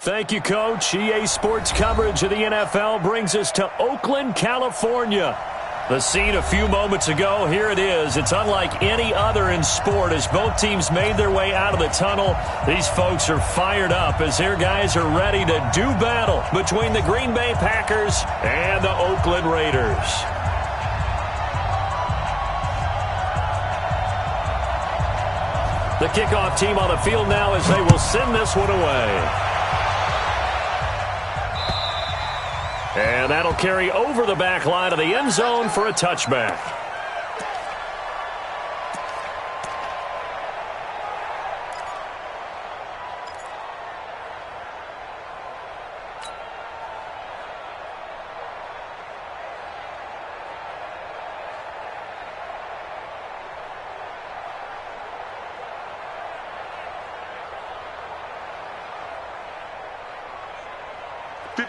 Thank you, Coach. EA Sports coverage of the NFL brings us to Oakland, California. The scene a few moments ago, here it is. It's unlike any other in sport as both teams made their way out of the tunnel. These folks are fired up as their guys are ready to do battle between the Green Bay Packers and the Oakland Raiders. The kickoff team on the field now as they will send this one away. And that'll carry over the back line of the end zone for a touchback.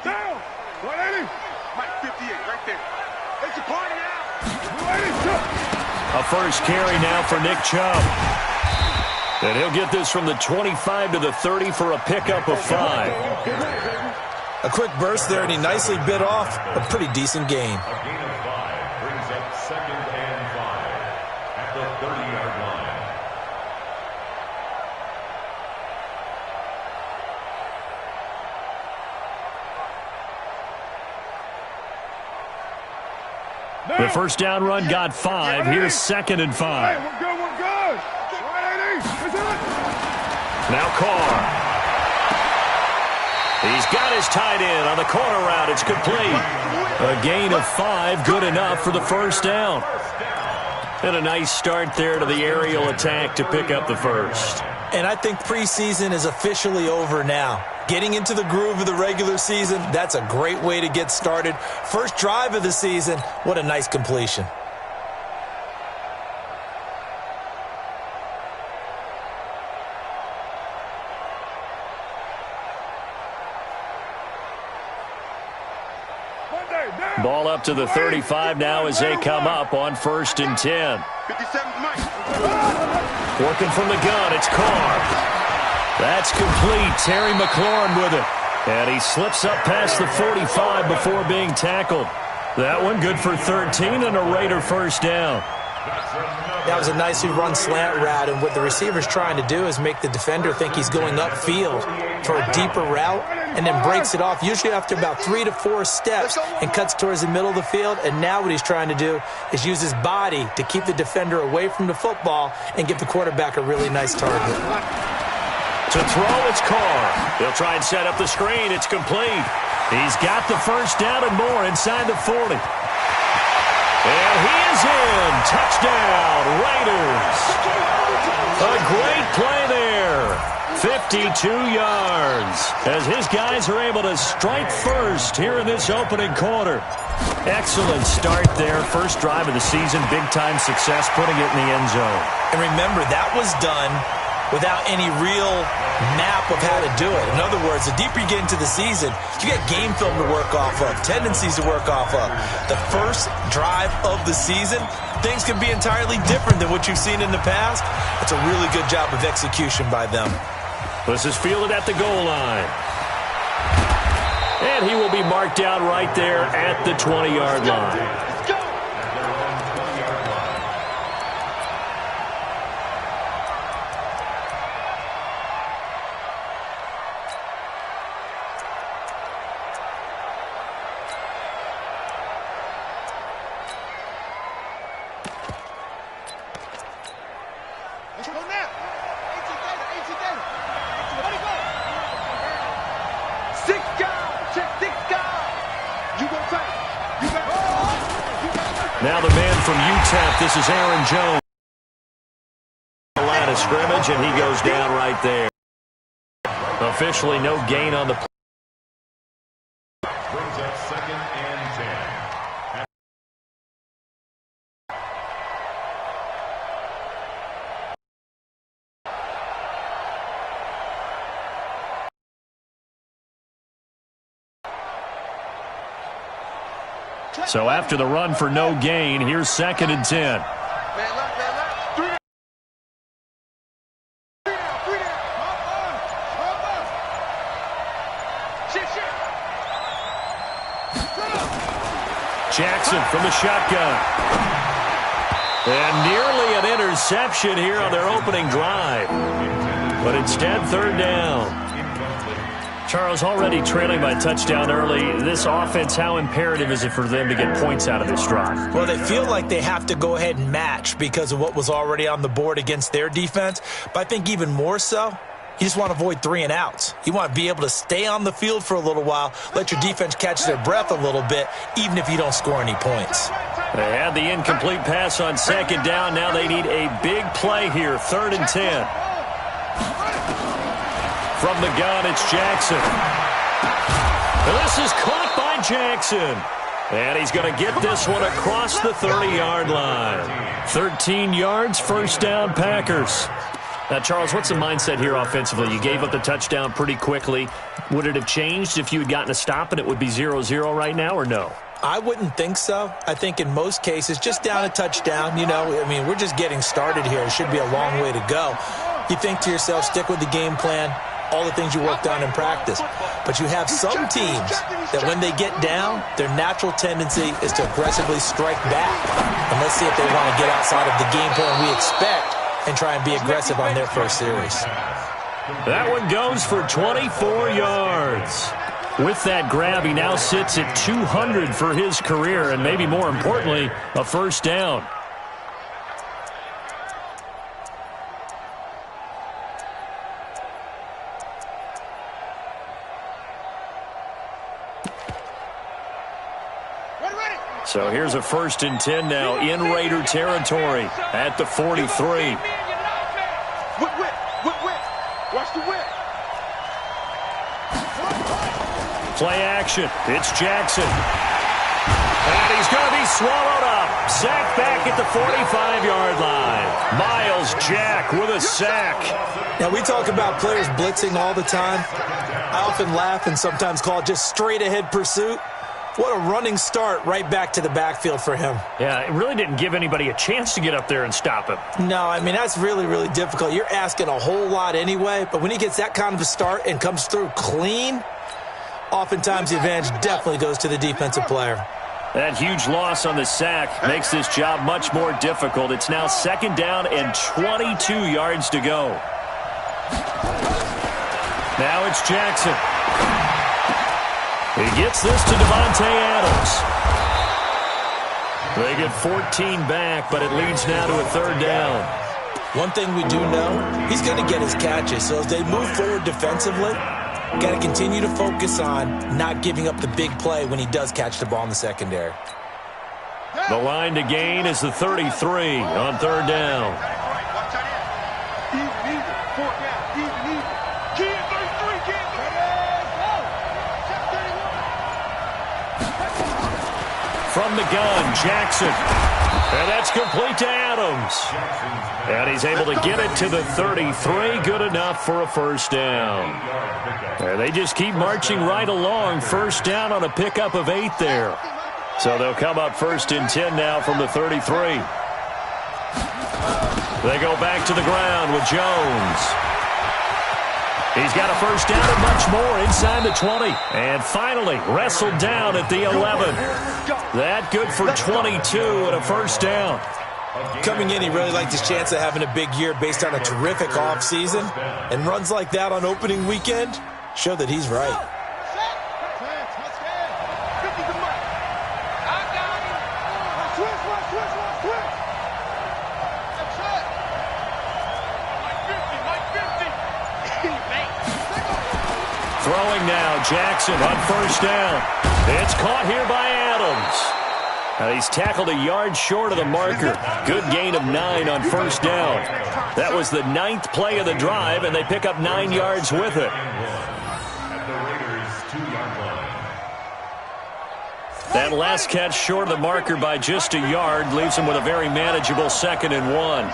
Down. 180. Mike 58 right there. It's a party now. A first carry now for Nick Chubb. And he'll get this from the 25 to the 30 for a pickup of 5. A quick burst there, and he nicely bit off a pretty decent gain. A gain of 5 brings up 2nd and 5 at the 30-yard line. The first down run got 5. Here's 2nd and 5. Hey, we're good, we're good. 180. Now Carr. He's got his tight end on the corner route. It's complete. A gain of 5, good enough for the first down. And a nice start there to the aerial attack to pick up the first. And I think preseason is officially over now. Getting into the groove of the regular season, that's a great way to get started. First drive of the season, what a nice completion. Ball up to the 35 now as they come up on 1st and 10. 57 Mike. Working from the gun, it's Carr. That's complete. Terry McLaurin with it. And he slips up past the 45 before being tackled. That one good for 13 and a Raider first down. That was a nicely run slant route, and what the receiver's trying to do is make the defender think he's going upfield for a deeper route and then breaks it off, usually after about 3 to 4 steps, and cuts towards the middle of the field. And now what he's trying to do is use his body to keep the defender away from the football and give the quarterback a really nice target. To throw, it's Carr. He'll try and set up the screen. It's complete. He's got the first down and more inside the 40. And he is in. Touchdown, Raiders. A great play there. 52 yards as his guys are able to strike first here in this opening quarter. Excellent start there. First drive of the season. Big-time success putting it in the end zone. And remember, that was done without any real map of how to do it. In other words, the deeper you get into the season, you get game film to work off of, tendencies to work off of. The first drive of the season, things can be entirely different than what you've seen in the past. It's a really good job of execution by them. This is fielded at the goal line. And he will be marked down right there at the 20-yard line. Now the man from UTEP, this is Aaron Jones. Line of scrimmage, and he goes down right there. Officially no gain on the play. Brings up 2nd and 10. So after the run for no gain, here's 2nd and 10. Jackson from the shotgun. And nearly an interception here on their opening drive. But instead, third down. Charles, already trailing by touchdown early. This offense, how imperative is it for them to get points out of this drive? Well, they feel like they have to go ahead and match because of what was already on the board against their defense. But I think even more so, you just want to avoid 3 and outs. You want to be able to stay on the field for a little while, let your defense catch their breath a little bit, even if you don't score any points. They had the incomplete pass on second down. Now they need a big play here, 3rd and 10. From the gun, it's Jackson. And this is caught by Jackson. And he's going to get this one across the 30-yard line. 13 yards, first down, Packers. Now, Charles, what's the mindset here offensively? You gave up the touchdown pretty quickly. Would it have changed if you had gotten a stop and it would be 0-0 right now, or no? I wouldn't think so. I think in most cases, just down a touchdown, we're just getting started here. It should be a long way to go. You think to yourself, stick with the game plan, all the things you worked on in practice. But you have some teams that when they get down, their natural tendency is to aggressively strike back. And let's see if they want to get outside of the game plan we expect and try and be aggressive on their first series. That one goes for 24 yards. With that grab, he now sits at 200 for his career, and maybe more importantly, a first down. So here's a 1st and 10 now in Raider territory at the 43. Whip. Watch the whip. Play action. It's Jackson. And he's going to be swallowed up. Sacked back at the 45-yard line. Miles Jack with a sack. Now, we talk about players blitzing all the time. I often laugh and sometimes call it just straight-ahead pursuit. What a running start right back to the backfield for him. Yeah, it really didn't give anybody a chance to get up there and stop him. No, that's really, really difficult. You're asking a whole lot anyway, but when he gets that kind of a start and comes through clean, oftentimes the advantage definitely goes to the defensive player. That huge loss on the sack makes this job much more difficult. It's now 2nd down and 22 yards to go. Now it's Jackson. He gets this to Devontae Adams. They get 14 back, but it leads now to a 3rd down. One thing we do know, he's going to get his catches. So as they move forward defensively, got to continue to focus on not giving up the big play when he does catch the ball in the secondary. The line to gain is the 33 on 3rd down. From the gun, Jackson. And that's complete to Adams. And he's able to get it to the 33. Good enough for a first down. And they just keep marching right along. First down on a pickup of 8 there. So they'll come up 1st and 10 now from the 33. They go back to the ground with Jones. He's got a first down and much more inside the 20. And finally wrestled down at the 11. That good for 22 and a first down. Coming in, he really liked his chance of having a big year based on a terrific offseason. And runs like that on opening weekend show that he's right. Throwing now, Jackson on first down. It's caught here by Adams. Now he's tackled a yard short of the marker. Good gain of 9 on first down. That was the 9th play of the drive, and they pick up 9 yards with it. That last catch short of the marker by just a yard leaves him with a very manageable 2nd and 1.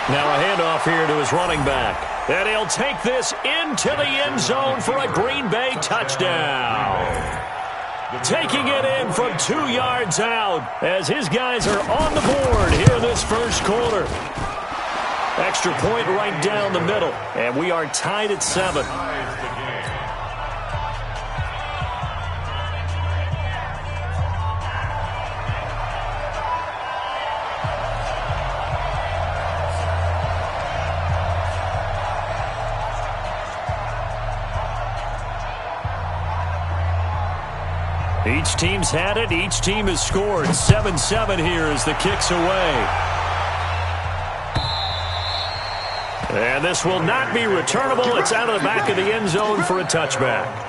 Now a handoff here to his running back. And he'll take this into the end zone for a Green Bay touchdown. taking it in from 2 yards out as his guys are on the board here in this first quarter. Extra point right down the middle, and we are tied at 7. Each team's had it. Each team has scored. 7-7 here as the kick's away. And this will not be returnable. It's out of the back of the end zone for a touchback.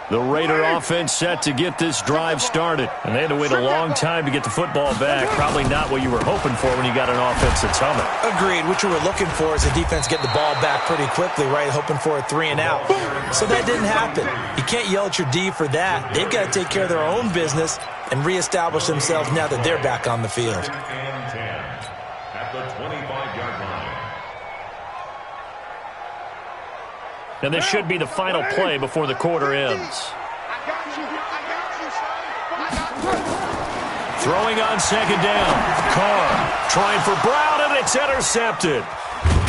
The Raider offense set to get this drive started. And they had to wait a long time to get the football back. Probably not what you were hoping for when you got an offense that's humming. Agreed. What you were looking for is the defense get the ball back pretty quickly, right? Hoping for a 3 and out. So that didn't happen. You can't yell at your D for that. They've got to take care of their own business and reestablish themselves now that they're back on the field. At the 25-yard line. And this should be the final play before the quarter ends. Throwing on second down. Carr trying for Brown, and it's intercepted.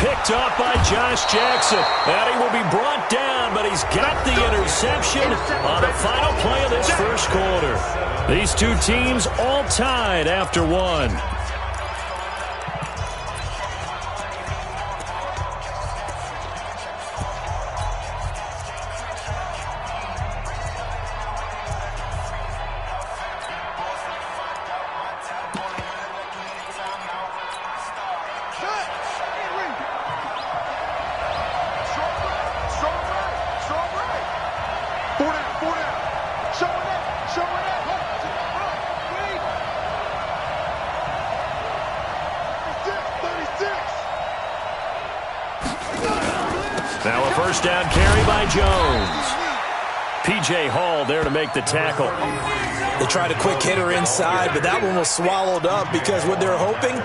Picked up by Josh Jackson. And he will be brought down, but he's got the interception on the final play of this first quarter. These two teams all tied after one. Now a first down carry by Jones. P.J. Hall there to make the tackle. They tried a quick hitter inside, but that one was swallowed up because what they're hoping,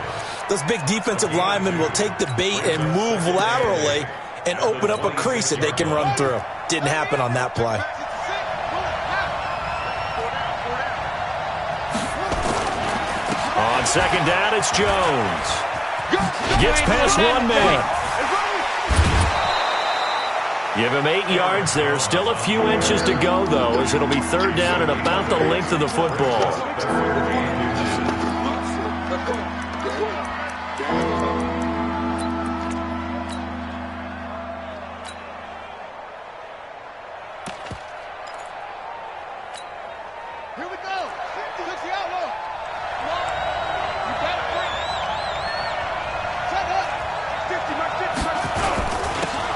those big defensive linemen will take the bait and move laterally and open up a crease that they can run through. Didn't happen on that play. On second down, it's Jones. Gets past one man. Give him 8 yards there. Still a few inches to go, though, as it'll be third down and about the length of the football. Here we go. Look the outlaw. You got it, Frank. Set up. 50,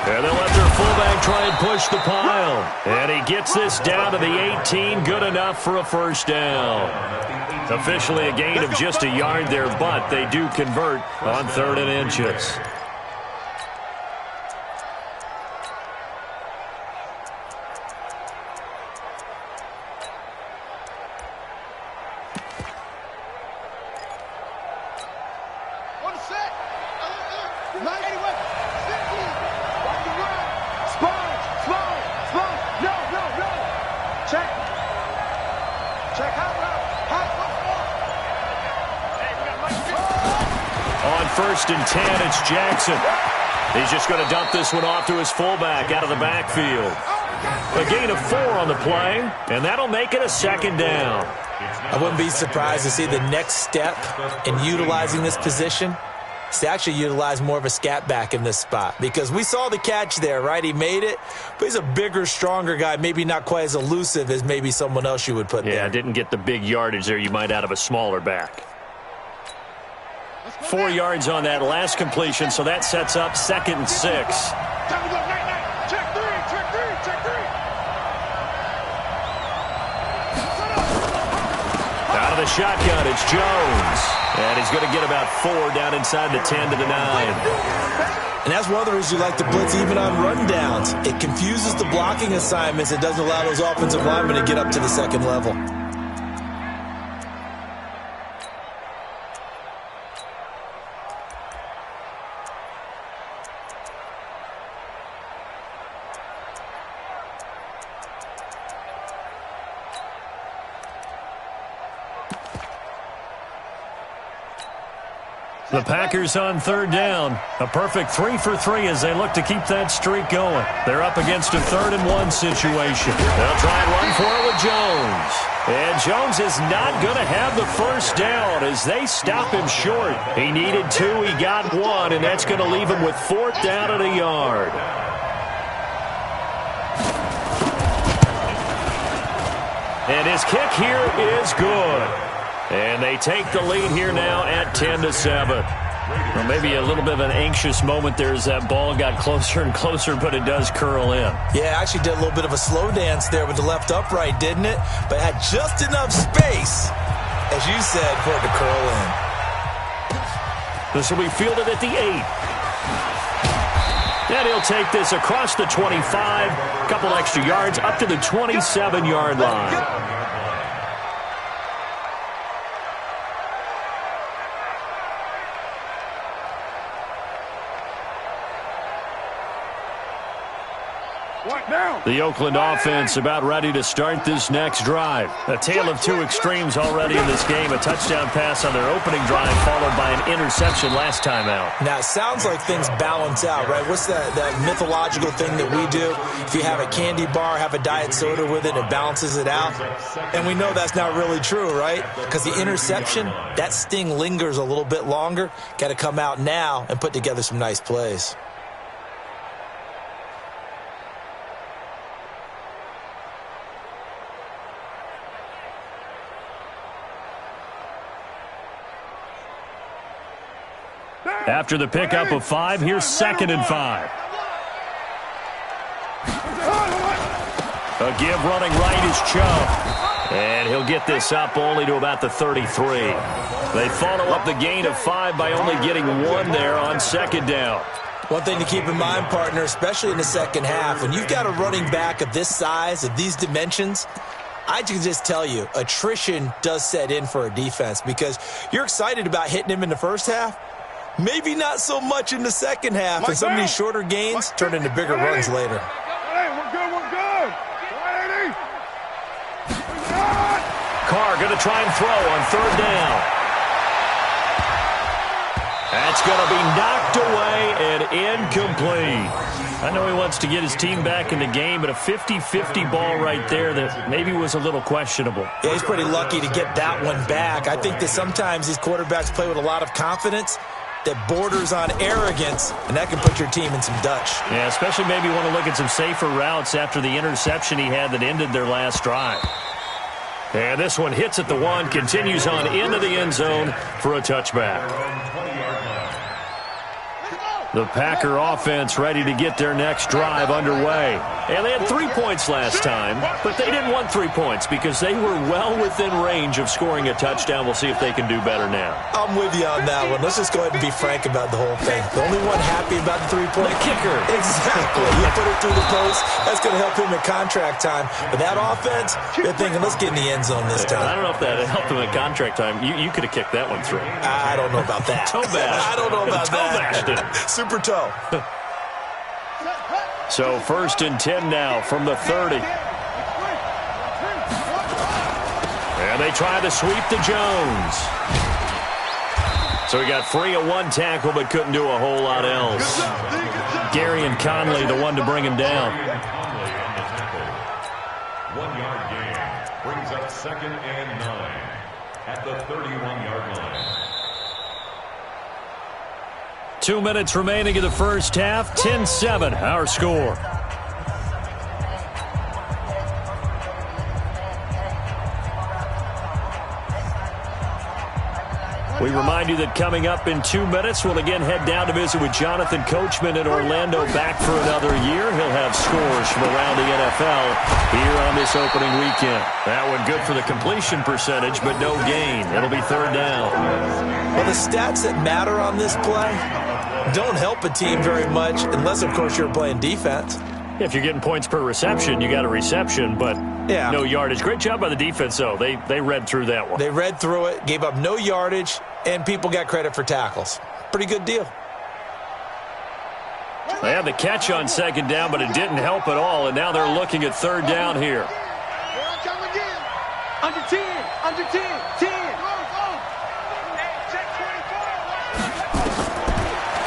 And they'll let their fullback try and push the pile. And he gets this down to the 18. Good enough for a first down. Officially a gain of just a yard there, but they do convert on 3rd and inches. On 1st and 10, it's Jackson. He's just going to dump this one off to his fullback out of the backfield. A gain of 4 on the play, and that'll make it a 2nd down. I wouldn't be surprised to see the next step in utilizing this position is to actually utilize more of a scat back in this spot, because we saw the catch there, right? He made it, but he's a bigger, stronger guy, maybe not quite as elusive as maybe someone else you would put there. Yeah, didn't get the big yardage there you might out of a smaller back. 4 yards on that last completion, so that sets up 2nd and 6. Time to go, night. Check three. Out of the shotgun, it's Jones. And he's going to get about 4 down inside the 10 to the 9. And that's one of the reasons you like to blitz even on rundowns. It confuses the blocking assignments. It doesn't allow those offensive linemen to get up to the second level. The Packers on 3rd down. A perfect 3 for 3 as they look to keep that streak going. They're up against a 3rd and 1 situation. They'll try and run for it with Jones. And Jones is not going to have the first down as they stop him short. He needed 2, he got 1, and that's going to leave him with 4th down and a yard. And his kick here is good. And they take the lead here now at 10-7. Well, maybe a little bit of an anxious moment there as that ball got closer and closer, but it does curl in. Yeah, actually did a little bit of a slow dance there with the left upright, didn't it? But had just enough space, as you said, for it to curl in. This will be fielded at the 8. And he'll take this across the 25, a couple extra yards, up to the 27-yard line. The Oakland offense about ready to start this next drive. A tale of 2 extremes already in this game. A touchdown pass on their opening drive followed by an interception last time out. Now, it sounds like things balance out, right? What's that mythological thing that we do? If you have a candy bar, have a diet soda with it, it balances it out. And we know that's not really true, right? Because the interception, that sting lingers a little bit longer. Got to come out now and put together some nice plays. After the pickup of 5, here's 2nd and 5. A give running right is Chubb. And he'll get this up only to about the 33. They follow up the gain of 5 by only getting 1 there on 2nd down. One thing to keep in mind, partner, especially in the second half, when you've got a running back of this size, of these dimensions, I can just tell you, attrition does set in for a defense because you're excited about hitting him in the first half. Maybe not so much in the second half, and some of these shorter gains turn into bigger runs later. Hey, we're good. 180. Carr going to try and throw on 3rd down. That's going to be knocked away and incomplete. I know he wants to get his team back in the game, but a 50-50 ball right there that maybe was a little questionable. Yeah, he's pretty lucky to get that one back. I think that sometimes these quarterbacks play with a lot of confidence that borders on arrogance, and that can put your team in some Dutch. Yeah, especially maybe want to look at some safer routes after the interception he had that ended their last drive. And this one hits at the 1, continues on into the end zone for a touchback. The Packer offense ready to get their next drive underway. And they had 3 points last time, but they didn't want 3 points because they were well within range of scoring a touchdown. We'll see if they can do better now. I'm with you on that one. Let's just go ahead and be frank about the whole thing. The only one happy about the 3-point. The kicker. Exactly. You put it through the post. That's going to help him in contract time. But that offense, they're thinking, let's get in the end zone this time. I don't know if that helped him in contract time. You could have kicked that one through. I don't know about that. Toe bash. I don't know about toe that. Bashed it. Super toe. So 1st and 10 now from the 30. And they try to sweep to Jones. So he got free of 1 tackle but couldn't do a whole lot else. Gary and Conley the one to bring him down. 1-yard gain brings up 2nd and 9 at the 31-yard line. 2 minutes remaining in the first half. 10-7, our score. We remind you that coming up in 2 minutes, we'll again head down to visit with Jonathan Coachman in Orlando, back for another year. He'll have scores from around the NFL here on this opening weekend. That one good for the completion percentage, but no gain. It'll be 3rd down. stats that matter on this play don't help a team very much unless, of course, you're playing defense. If you're getting points per reception, you got a reception, but no yardage. Great job by the defense, though. They read through that one. They read through it, gave up no yardage, and people got credit for tackles. Pretty good deal. They had the catch on second down, but it didn't help at all, and now they're looking at third down here. Under 10, under 10, 10.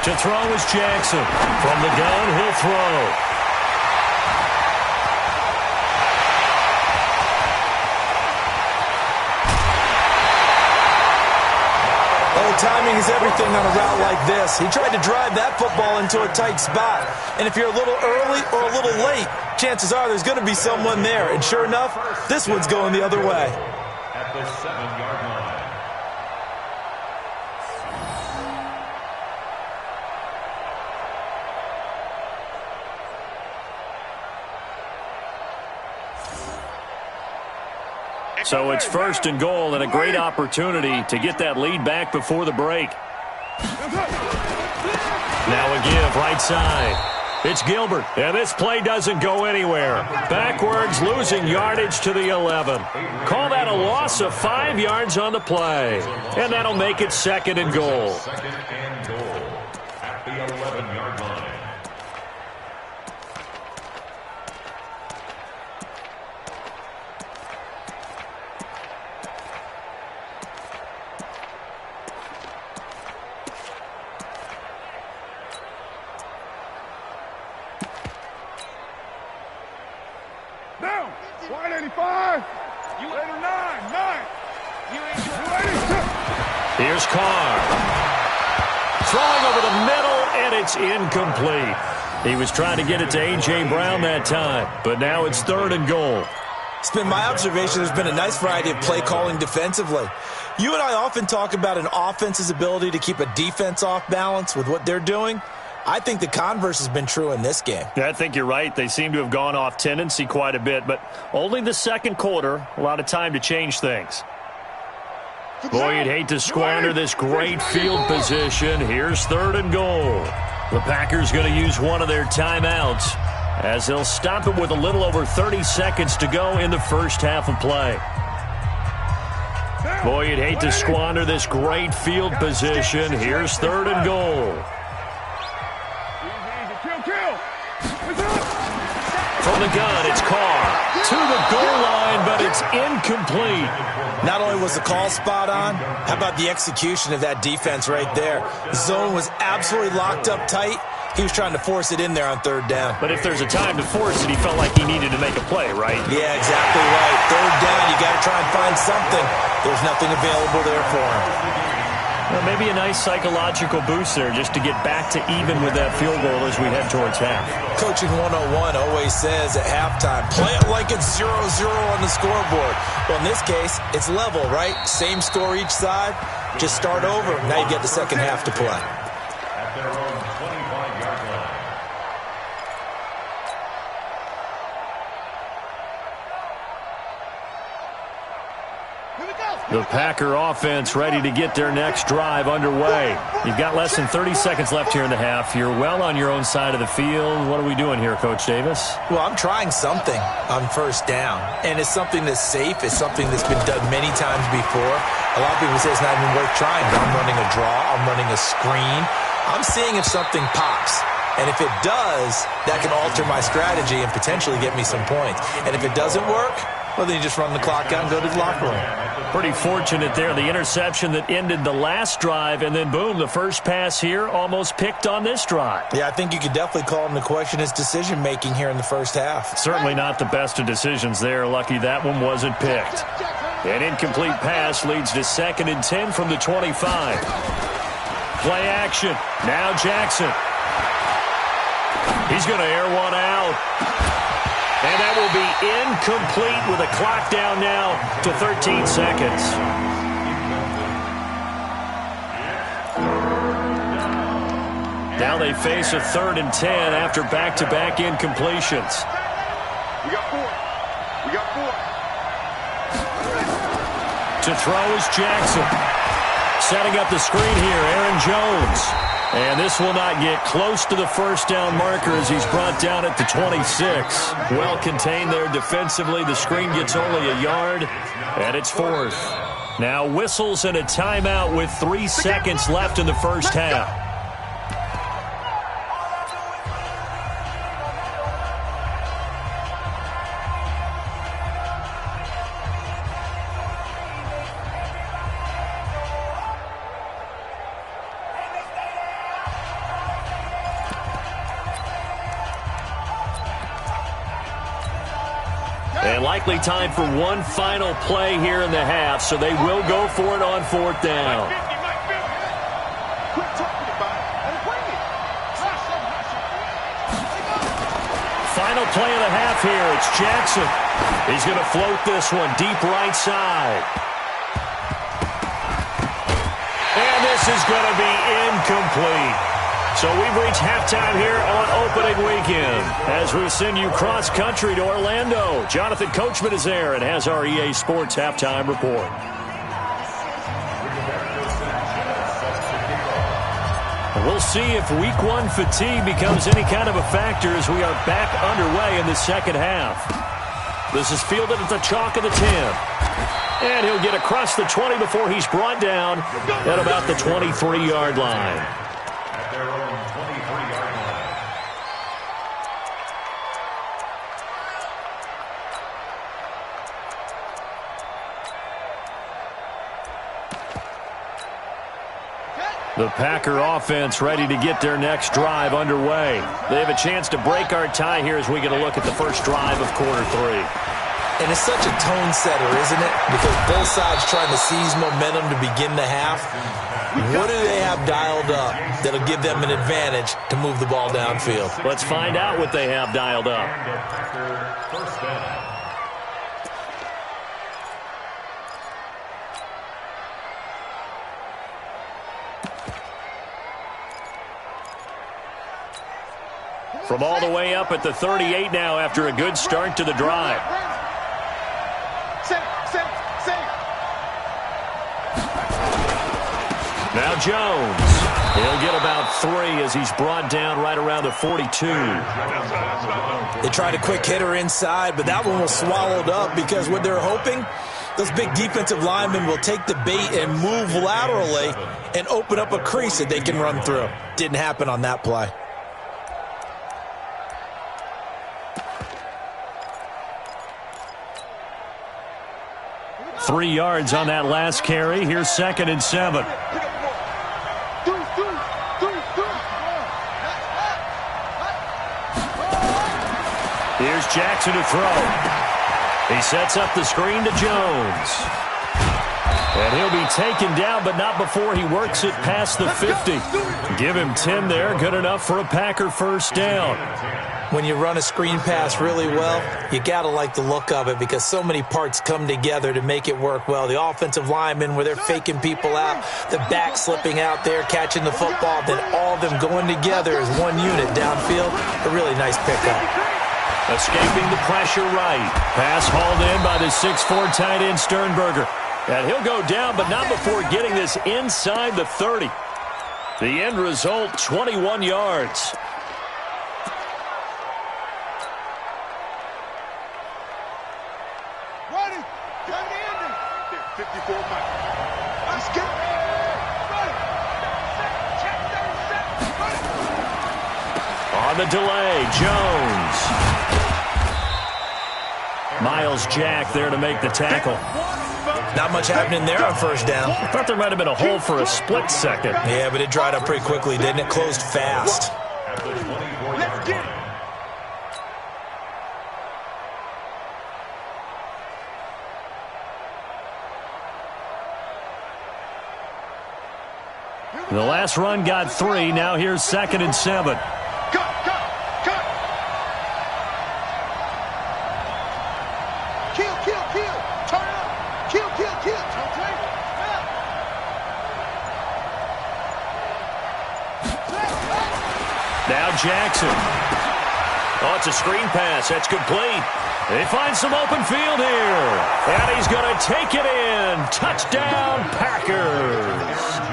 To throw is Jackson. From the gun, he'll throw. Timing is everything on a route like this. He tried to drive that football into a tight spot. And if you're a little early or a little late, chances are there's going to be someone there. And sure enough, this one's going the other way. At the 7-yard line. So it's first and goal and a great opportunity to get that lead back before the break. Now a give right side. It's Gilbert, and this play doesn't go anywhere. Backwards, losing yardage to the 11. Call that a loss of 5 yards on the play. And that'll make it second and goal. Second and goal at the 11-yard line. Down. 185. You 89. 9. You 82. Here's Carr. Throwing over the middle, and it's incomplete. He was trying to get it to A.J. Brown that time, but now it's third and goal. It's been my observation there's been a nice variety of play calling defensively. You and I often talk about an offense's ability to keep a defense off balance with what they're doing. I think the converse has been true in this game. Yeah, I think you're right. They seem to have gone off tendency quite a bit, but only the second quarter, a lot of time to change things. Boy, you'd hate to squander this great field position. Here's third and goal. The Packers going to use one of their timeouts as they'll stop it with a little over 30 seconds to go in the first half of play. Boy, you'd hate to squander this great field position. Here's third and goal. From the gun, it's Carr. To the goal line, but it's incomplete. Not only was the call spot on, how about the execution of that defense right there? The zone was absolutely locked up tight. He was trying to force it in there on third down. But if there's a time to force it, he felt like he needed to make a play, right? Yeah, exactly right. Third down, you got to try and find something. There's nothing available there for him. Well, maybe a nice psychological boost there just to get back to even with that field goal as we head towards half. Coaching 101 always says at halftime, play it like it's 0-0 on the scoreboard. Well, in this case, it's level, right? Same score each side. Just start over. Now you get the second half to play. At their own 25-yard line. The Packer offense ready to get their next drive underway. You've got less than 30 seconds left here in the half. You're well on your own side of the field. What are we doing here, Coach Davis? Well, I'm trying something on first down, and it's something that's safe. It's something that's been done many times before. A lot of people say it's not even worth trying, but I'm running a draw. I'm running a screen. I'm seeing if something pops. And if it does, that can alter my strategy and potentially get me some points. And if it doesn't work, well, then you just run the clock out and go to the locker room. Pretty fortunate there. The interception that ended the last drive, and then, boom, the first pass here almost picked on this drive. Yeah, I think you could definitely call him to question his decision-making here in the first half. Certainly not the best of decisions there. Lucky that one wasn't picked. An incomplete pass leads to 2nd and 10 from the 25. Play action. Now Jackson. He's going to air one out. And that will be incomplete with a clock down now to 13 seconds. Now they face a 3rd and 10 after back-to-back incompletions. We got 4. We got 4. To throw is Jackson. Setting up the screen here, Aaron Jones. And this will not get close to the first down marker as he's brought down at the 26. Well contained there defensively. The screen gets only a yard, and it's fourth. Now whistles and a timeout with 3 seconds left in the first half. And likely time for one final play here in the half, so they will go for it on fourth down. Final play of the half here. It's Jackson. He's going to float this one deep right side. And this is going to be incomplete. So we've reached halftime here on opening weekend as we send you cross-country to Orlando. Jonathan Coachman is there and has our EA Sports halftime report. We'll see if week one fatigue becomes any kind of a factor as we are back underway in the second half. This is fielded at the chalk of the 10. And he'll get across the 20 before he's brought down at about the 23-yard line. The Packer offense ready to get their next drive underway. They have a chance to break our tie here as we get a look at the first drive of quarter three. And it's such a tone setter, isn't it? Because both sides trying to seize momentum to begin the half. What do they have dialed up that'll give them an advantage to move the ball downfield? Let's find out what they have dialed up. First down. From all the way up at the 38 now after a good start to the drive. Now Jones. He'll get about 3 as he's brought down right around the 42. They tried a quick hitter inside, but that one was swallowed up because what they're hoping, those big defensive linemen will take the bait and move laterally and open up a crease that they can run through. Didn't happen on that play. Three yards on that last carry. Here's 2nd and 7. Here's Jackson to throw. He sets up the screen to Jones. And he'll be taken down, but not before he works it past the 50. Give him 10 there. Good enough for a Packer first down. When you run a screen pass really well, you got to like the look of it because so many parts come together to make it work well. The offensive linemen where they're faking people out, the back slipping out there, catching the football, then all of them going together as one unit downfield. A really nice pickup. Escaping the pressure right. Pass hauled in by the 6'4" tight end Sternberger. And he'll go down, but not before getting this inside the 30. The end result, 21 yards. On the delay, Jones. Miles Jack there to make the tackle. Not much happening there on first down. I thought there might have been a hole for a split second. Yeah, but it dried up pretty quickly, didn't it? Closed fast. Let's get it. The last run got 3. Now here's 2nd and 7. Cut. Kill. Turn up. Kill. Okay. Now Jackson. Oh, it's a screen pass. That's complete. They find some open field here. And he's going to take it in. Touchdown, Packers.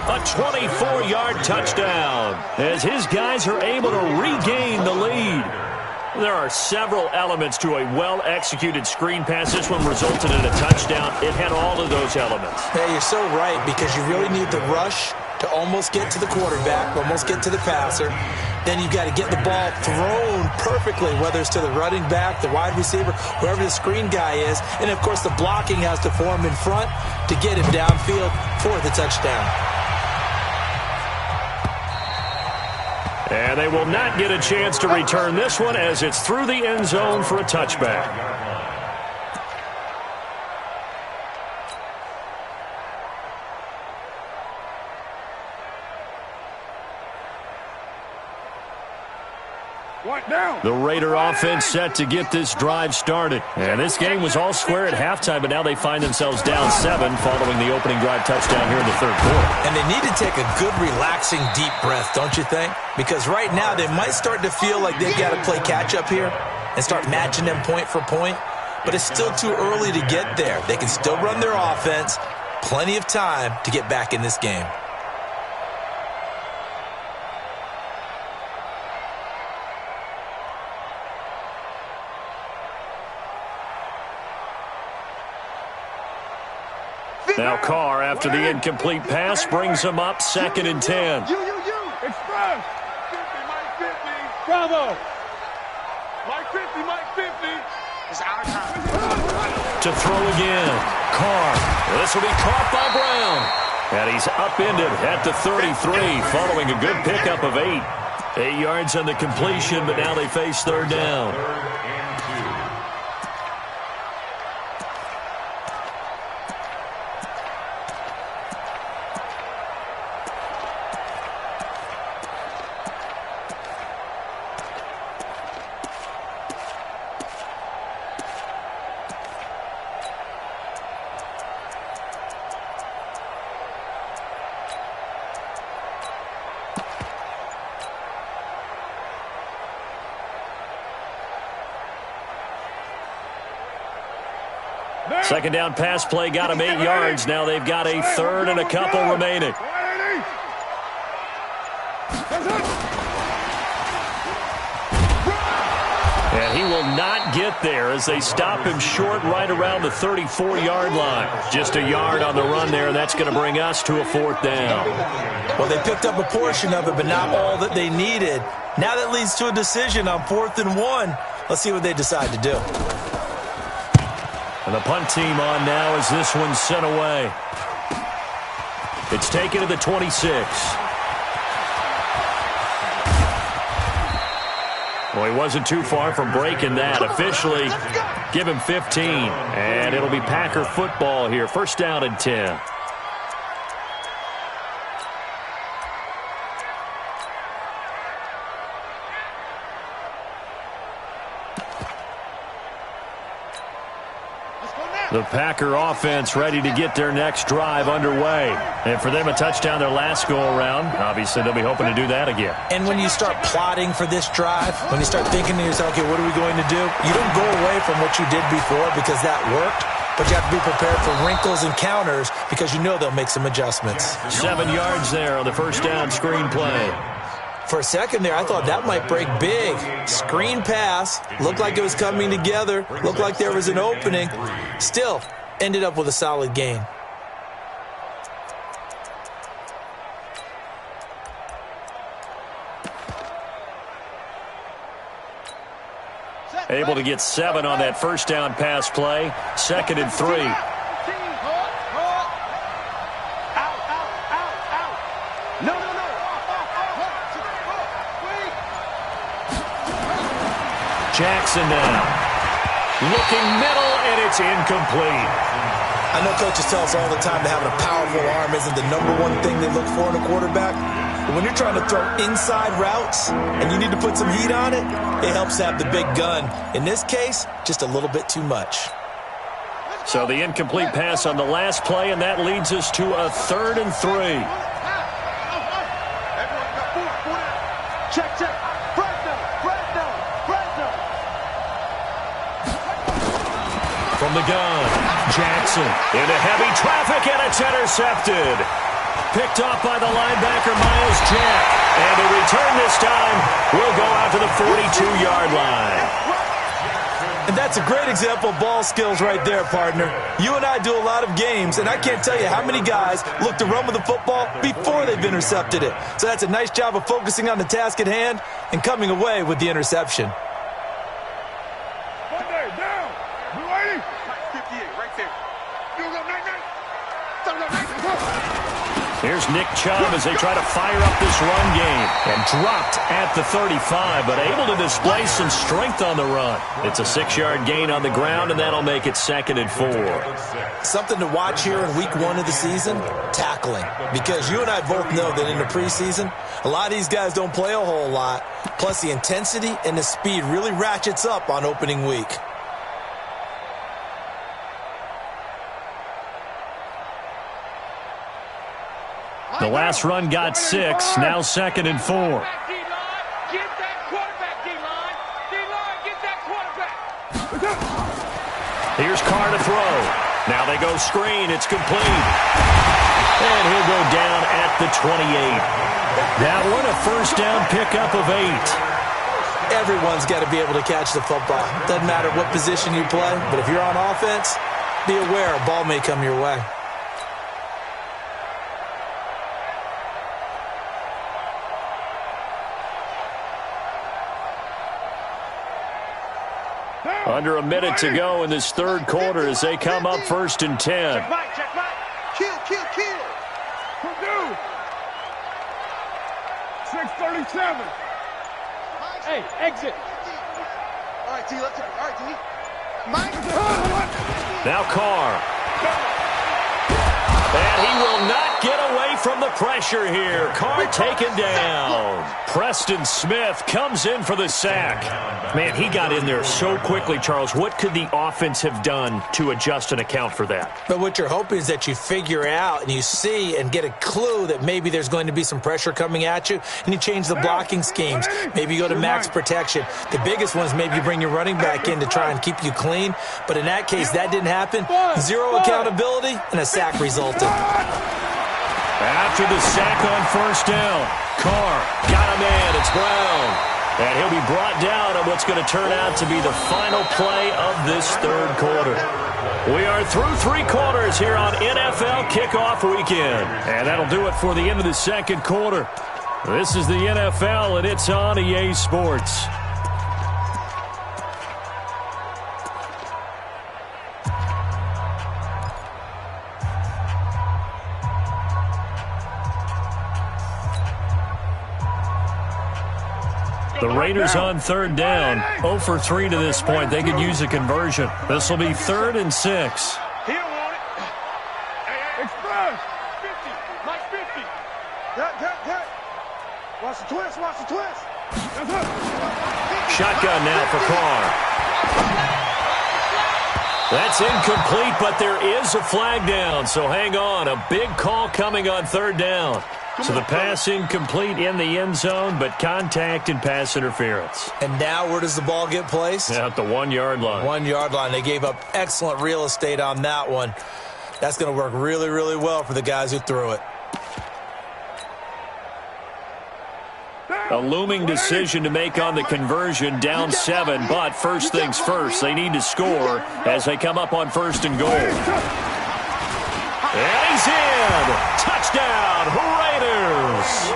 A 24-yard touchdown as his guys are able to regain the lead. There are several elements to a well-executed screen pass. This one resulted in a touchdown. It had all of those elements. Yeah, you're so right, because you really need the rush to almost get to the quarterback, almost get to the passer. Then you've got to get the ball thrown perfectly, whether it's to the running back, the wide receiver, whoever the screen guy is. And, of course, the blocking has to form in front to get him downfield for the touchdown. And they will not get a chance to return this one as it's through the end zone for a touchback. The Raider offense set to get this drive started. And this game was all square at halftime, but now they find themselves down 7 following the opening drive touchdown here in the third quarter. And they need to take a good, relaxing, deep breath, don't you think? Because right now they might start to feel like they've got to play catch-up here and start matching them point for point. But it's still too early to get there. They can still run their offense. Plenty of time to get back in this game. Now Carr, after the incomplete pass, brings him up 2nd and 10. Express. 50, Mike 50. Bravo. Mike 50, Mike 50. It's out of time. To throw again. Carr. This will be caught by Brown. And he's upended at the 33 following a good pickup of 8. 8 yards on the completion, but now they face third down. Second down pass play got him 8 yards. Now they've got a third and a couple remaining. And he will not get there as they stop him short right around the 34-yard line. Just a yard on the run there, and that's going to bring us to a 4th down. Well, they picked up a portion of it, but not all that they needed. Now that leads to a decision on 4th and 1. Let's see what they decide to do. And the punt team on now as this one's sent away. It's taken to the 26. Well, he wasn't too far from breaking that. Officially, give him 15. And it'll be Packer football here. 1st down and 10. The Packer offense ready to get their next drive underway. And for them, a touchdown their last go-around. Obviously, they'll be hoping to do that again. And when you start plotting for this drive, when you start thinking to yourself, okay, what are we going to do? You don't go away from what you did before because that worked, but you have to be prepared for wrinkles and counters because you know they'll make some adjustments. 7 yards there on the 1st down screen play. For a second there, I thought that might break big. Screen pass. Looked like it was coming together. Looked like there was an opening. Still, ended up with a solid gain. Able to get 7 on that 1st down pass play. 2nd and 3. Jackson now. Looking middle, and it's incomplete. I know coaches tell us all the time that having a powerful arm isn't the #1 thing they look for in a quarterback. But when you're trying to throw inside routes and you need to put some heat on it, it helps to have the big gun. In this case, just a little bit too much. So the incomplete pass on the last play, and that leads us to a 3rd and 3. Check. the gun. Jackson into heavy traffic, and it's intercepted. Picked off by the linebacker, Miles Jack. And the return this time will go out to the 42-yard line. And that's a great example of ball skills right there, partner. You and I do a lot of games, and I can't tell you how many guys look to run with the football before they've intercepted it. So that's a nice job of focusing on the task at hand and coming away with the interception. Monday, down. You ready? 58, right there. You go, Here's Nick Chubb as they try to fire up this run game. And dropped at the 35, but able to display some strength on the run. It's a 6-yard gain on the ground, and that'll make it 2nd and 4. Something to watch here in week 1 of the season, tackling. Because you and I both know that in the preseason, a lot of these guys don't play a whole lot. Plus, the intensity and the speed really ratchets up on opening week. The last run got 6, now 2nd and 4. Get that quarterback, D-line. D-line, get that quarterback. Here's Carr to throw. Now they go screen. It's complete. And he'll go down at the 28. That one a first down pickup of 8. Everyone's got to be able to catch the football. Doesn't matter what position you play, but if you're on offense, be aware a ball may come your way. Under a minute to go in this third quarter as they come up 1st and 10. Check right. Kill. Purdue. 6:37. Hey, exit. All right, T, let's go. All right, T. Mike. Now Carr. And he will not get away from the pressure here. Carr taken down. Preston Smith comes in for the sack. Man, he got in there so quickly, Charles. What could the offense have done to adjust and account for that? But what you're hoping is that you figure out and you see and get a clue that maybe there's going to be some pressure coming at you, and you change the blocking schemes. Maybe you go to max protection. The biggest one is maybe you bring your running back in to try and keep you clean. But in that case, that didn't happen. 0 accountability, and a sack resulted. After the sack on 1st down, Carr got a man. It's Brown. And he'll be brought down on what's going to turn out to be the final play of this third quarter. We are through 3 quarters here on NFL Kickoff Weekend. And that'll do it for the end of the second quarter. This is the NFL, and it's on EA Sports. The Raiders on 3rd down, 0 for 3 to this point. They could use a conversion. This will be 3rd and 6. He don't want it. Hey, express. 50. Mike 50. Cut. Watch the twist. Shotgun now for Carr. That's incomplete, but there is a flag down, so hang on. A big call coming on 3rd down. So the pass incomplete in the end zone, but contact and pass interference. And now where does the ball get placed? At the 1-yard line. 1-yard line. They gave up excellent real estate on that one. That's going to work really, really well for the guys who threw it. A looming decision to make on the conversion, down 7, but first things first, they need to score as they come up on 1st and goal. And he's in! Touchdown, Raiders!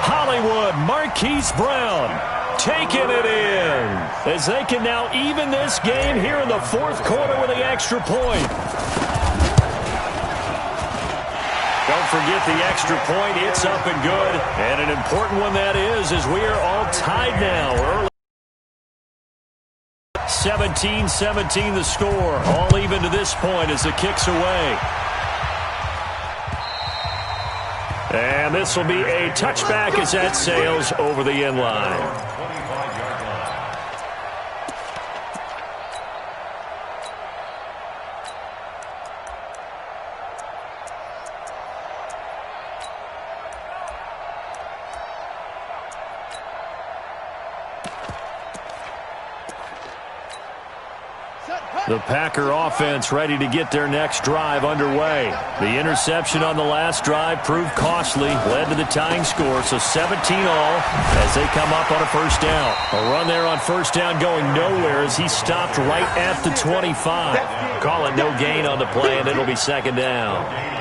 Hollywood Marquise Brown taking it in as they can now even this game here in the 4th quarter with the extra point. Don't forget the extra point. It's up and good. And an important one that is, as we are all tied now. Early 17-17 the score. All even to this point as the kick's away. And this will be a touchback as that sails over the end line. The Packer offense ready to get their next drive underway. The interception on the last drive proved costly, led to the tying score, so 17 all as they come up on a first down. A run there on first down going nowhere as he stopped right at the 25. Call it no gain on the play, and it'll be second down.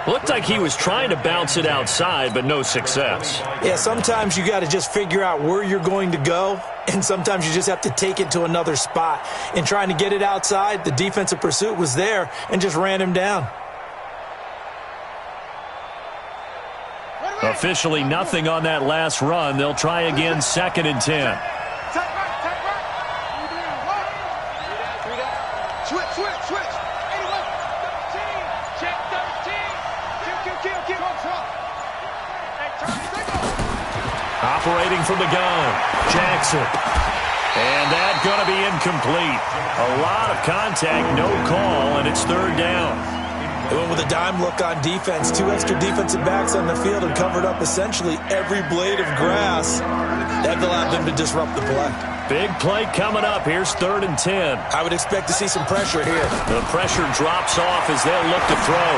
Looked like he was trying to bounce it outside, but no success. Yeah, sometimes you got to just figure out where you're going to go, and sometimes you just have to take it to another spot. In trying to get it outside, the defensive pursuit was there and just ran him down. Officially nothing on that last run. They'll try again, 2nd and 10. Operating from the gun, Jackson. And that's going to be incomplete. A lot of contact, no call, and it's 3rd down. They went with a dime look on defense. 2 extra defensive backs on the field and covered up essentially every blade of grass. That allowed them to disrupt the play. Big play coming up. Here's 3rd and 10. I would expect to see some pressure here. The pressure drops off as they'll look to throw.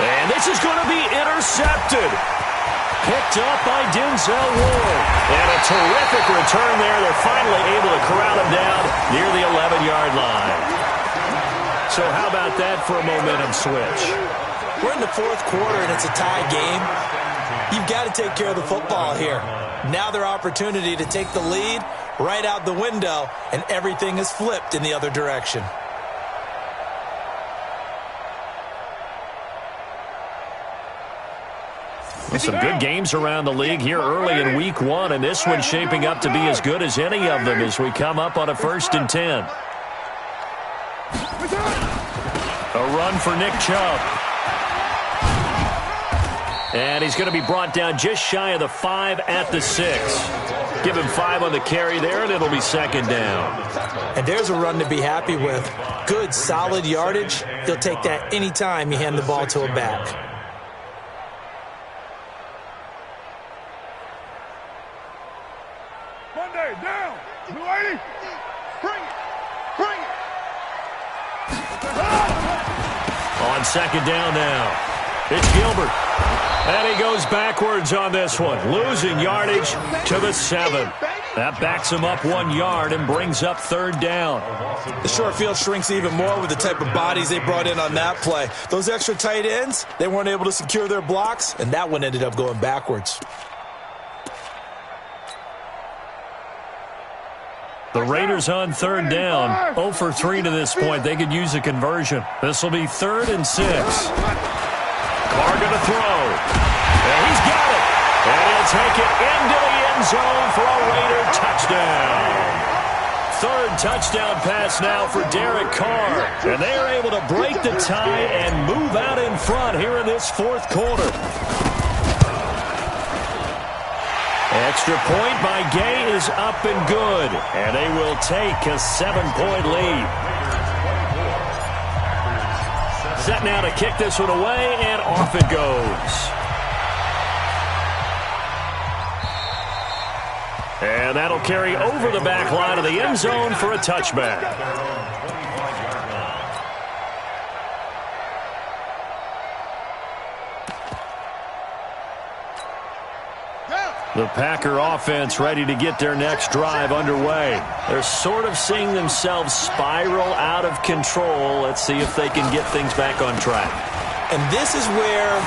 And this is going to be intercepted. Picked up by Denzel Ward. And a terrific return there. They're finally able to corral him down near the 11-yard line. So how about that for a momentum switch? We're in the 4th quarter, and it's a tie game. You've got to take care of the football here. Now their opportunity to take the lead right out the window, and everything is flipped in the other direction. Some good games around the league here early in week 1, and this one's shaping up to be as good as any of them as we come up on a 1st and 10. A run for Nick Chubb. And he's going to be brought down just shy of the 5 at the 6. Give him 5 on the carry there, and it'll be 2nd down. And there's a run to be happy with. Good, solid yardage. He'll take that any time you hand the ball to a back. Down. Blue 80. Bring it. Bring it. On 2nd down now. It's Gilbert. And he goes backwards on this one. Losing yardage to the 7. That backs him up 1 yard and brings up 3rd down. The short field shrinks even more with the type of bodies they brought in on that play. Those extra tight ends, they weren't able to secure their blocks, and that one ended up going backwards. The Raiders on 3rd down, 0 for 3 to this point. They could use a conversion. This will be 3rd and 6. Carr going to throw. And he's got it. And he'll take it into the end zone for a Raider touchdown. 3rd touchdown pass now for Derek Carr. And they are able to break the tie and move out in front here in this 4th quarter. Extra point by Gay is up and good, and they will take a 7-point lead. Set now to kick this one away, and off it goes. And that'll carry over the back line of the end zone for a touchback. The Packer offense ready to get their next drive underway. They're sort of seeing themselves spiral out of control. Let's see if they can get things back on track. And this is where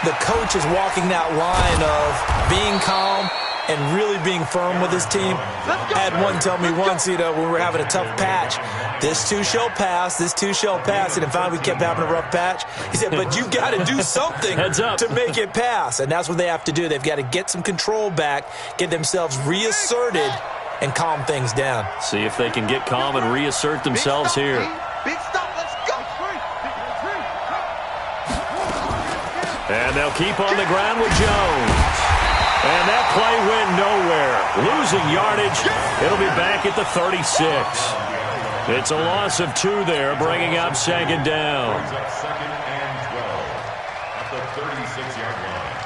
the coach is walking that line of being calm and really being firm with his team. I had one tell me once, when we were having a tough patch, this too shall pass, this too shall pass. And finally we kept having a rough patch. He said, but you got to do something to make it pass. And that's what they have to do. They've got to get some control back, get themselves reasserted, and calm things down. See if they can get calm and reassert themselves here. Big stop, let's go. And they'll keep on the ground with Jones. And that play went nowhere. Losing yardage. It'll be back at the 36. It's a loss of 2 there, bringing up 2nd down. 2nd and 12 at the 36-yard line.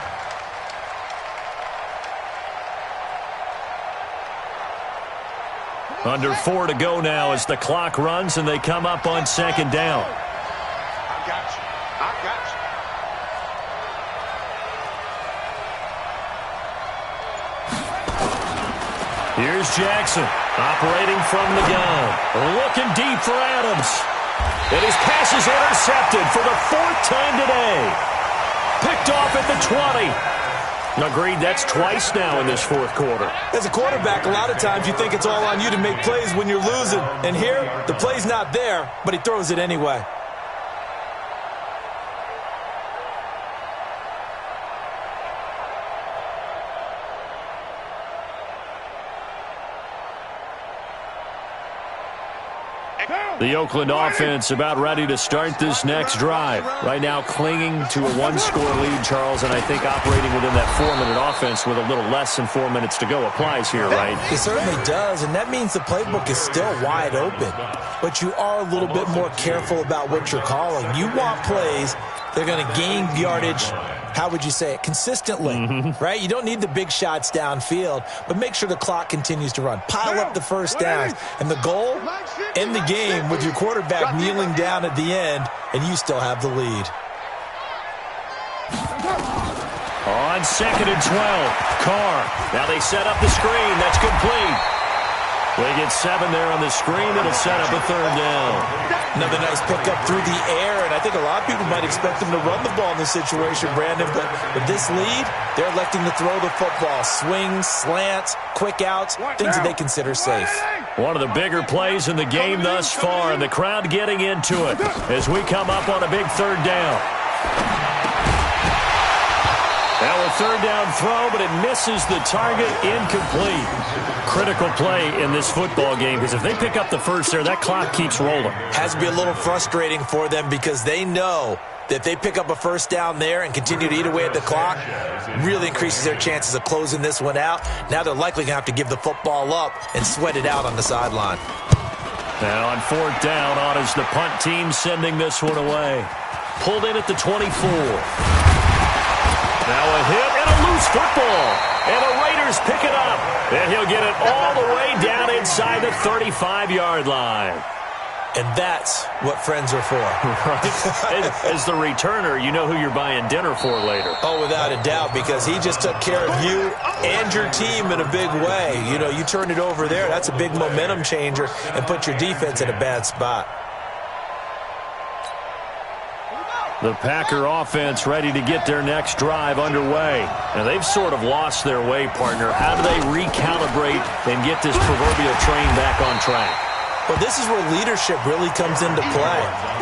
Under 4 to go now as the clock runs and they come up on second down. I got you. I got you. Here's Jackson, operating from the gun. Looking deep for Adams. And his pass is intercepted for the 4th time today. Picked off at the 20. Agreed, that's twice now in this 4th quarter. As a quarterback, a lot of times you think it's all on you to make plays when you're losing. And here, the play's not there, but he throws it anyway. The Oakland offense about ready to start this next drive. Right now clinging to a 1-score lead, Charles, and I think operating within that 4-minute offense with a little less than 4 minutes to go applies here, right? It certainly does, and that means the playbook is still wide open. But you are a little bit more careful about what you're calling. You want plays that are going to gain yardage, how would you say it, consistently, right? You don't need the big shots downfield, but make sure the clock continues to run. Pile up the first downs. And the goal, end the game with your quarterback kneeling down at the end, and you still have the lead. On 2nd and 12, Carr. Now they set up the screen. That's complete. They get 7 there on the screen. It'll set up a 3rd down. Another nice pickup through the air, and I think a lot of people might expect them to run the ball in this situation, Brandon, but with this lead, they're electing to throw the football. Swings, slants, quick outs, things that they consider safe. One of the bigger plays in the game thus far, and the crowd getting into it as we come up on a big 3rd down. Now a 3rd down throw, but it misses the target, incomplete. Critical play in this football game, because if they pick up the first there, that clock keeps rolling. Has to be a little frustrating for them because they know that if they pick up a first down there and continue to eat away at the clock, really increases their chances of closing this one out. Now they're likely going to have to give the football up and sweat it out on the sideline. Now on 4th down, on is the punt team sending this one away. Pulled in at the 24. Now a hit and a loose football. And the Raiders pick it up. And he'll get it all the way down inside the 35-yard line. And that's what friends are for. Right. As the returner, you know who you're buying dinner for later. Oh, without a doubt, because he just took care of you and your team in a big way. You know, you turned it over there. That's a big momentum changer and put your defense in a bad spot. The Packer offense ready to get their next drive underway. And they've sort of lost their way, partner. How do they recalibrate and get this proverbial train back on track? Well, this is where leadership really comes into play.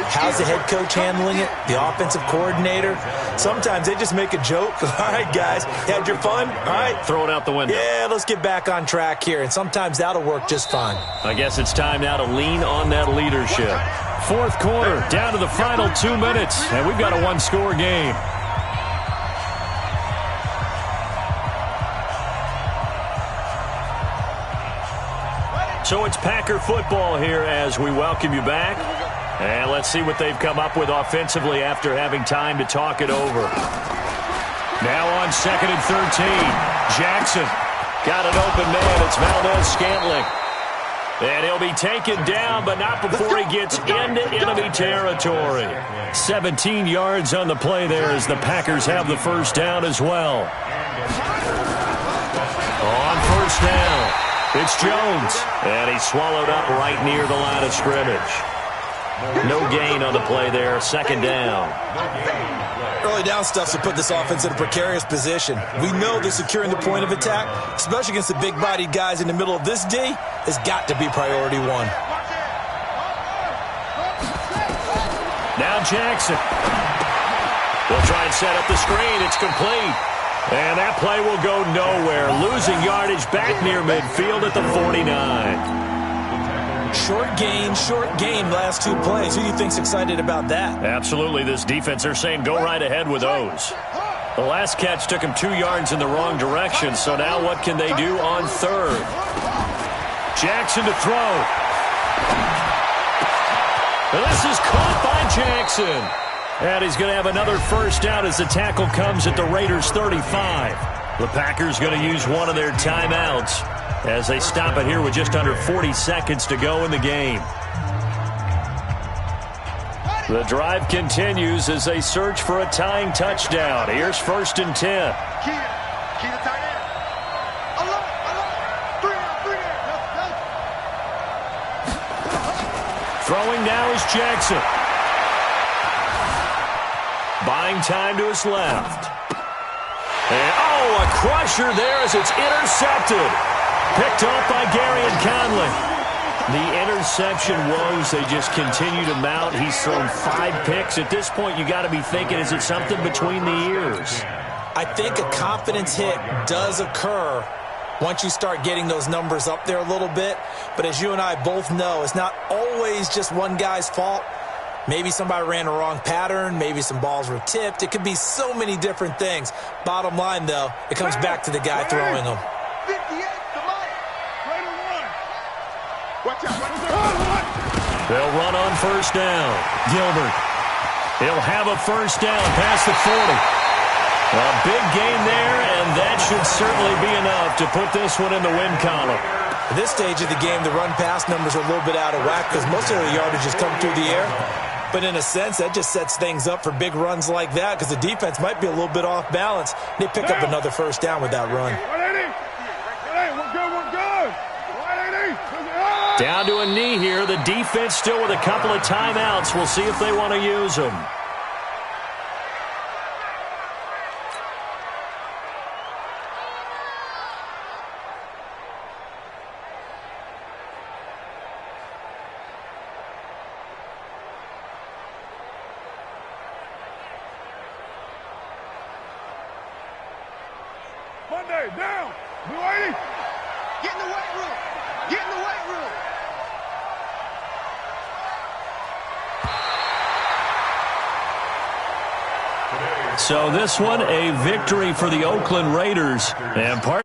How's the head coach handling it? The offensive coordinator? Sometimes they just make a joke. All right, guys, had your fun? All right. Throw it out the window. Yeah, let's get back on track here. And sometimes that'll work just fine. I guess it's time now to lean on that leadership. 4th quarter, down to the final 2 minutes, and we've got a 1-score game. So it's Packer football here as we welcome you back. And let's see what they've come up with offensively after having time to talk it over. Now on 2nd and 13, Jackson got an open man. It's Valdez-Scantling. And he'll be taken down, but not before he gets into enemy territory. 17 yards on the play there as the Packers have the first down as well. On 1st down, it's Jones. And he's swallowed up right near the line of scrimmage. No gain on the play there, 2nd down. Early down stuff to put this offense in a precarious position. We know that securing the point of attack, especially against the big-bodied guys in the middle of this D, has got to be priority 1. Now Jackson. They'll try and set up the screen. It's complete. And that play will go nowhere. Losing yardage back near midfield at the 49. Short game, last 2 plays. Who do you think's excited about that? Absolutely. This defense, they're saying go right ahead with those. The last catch took him 2 yards in the wrong direction, so now what can they do on 3rd? Jackson to throw. And this is caught by Jackson. And he's going to have another first down as the tackle comes at the Raiders' 35. The Packers going to use one of their timeouts as they stop it here with just under 40 seconds to go in the game. The drive continues as they search for a tying touchdown. Here's 1st and 10. Key to tight end. Throwing now is Jackson. Buying time to his left. And, a crusher there as it's intercepted. Picked off by Gary and Conley. The interception woes, they just continue to mount. He's thrown 5 picks. At this point, you got to be thinking, is it something between the ears? I think a confidence hit does occur once you start getting those numbers up there a little bit. But as you and I both know, it's not always just one guy's fault. Maybe somebody ran a wrong pattern. Maybe some balls were tipped. It could be so many different things. Bottom line, though, it comes back to the guy throwing them. 58 to Mike. Right on one. Watch out. They'll run on 1st down. Gilbert. He'll have a 1st down past the 40. A big gain there, and that should certainly be enough to put this one in the win column. At this stage of the game, the run-pass numbers are a little bit out of whack because most of the yardage has come through the air. But in a sense, that just sets things up for big runs like that because the defense might be a little bit off balance. They pick up another 1st down with that run. Down to a knee here. The defense still with a couple of timeouts. We'll see if they want to use them. Monday, down. Blue 80. Get in the weight room. Get in the weight room. So this one, a victory for the Oakland Raiders. And part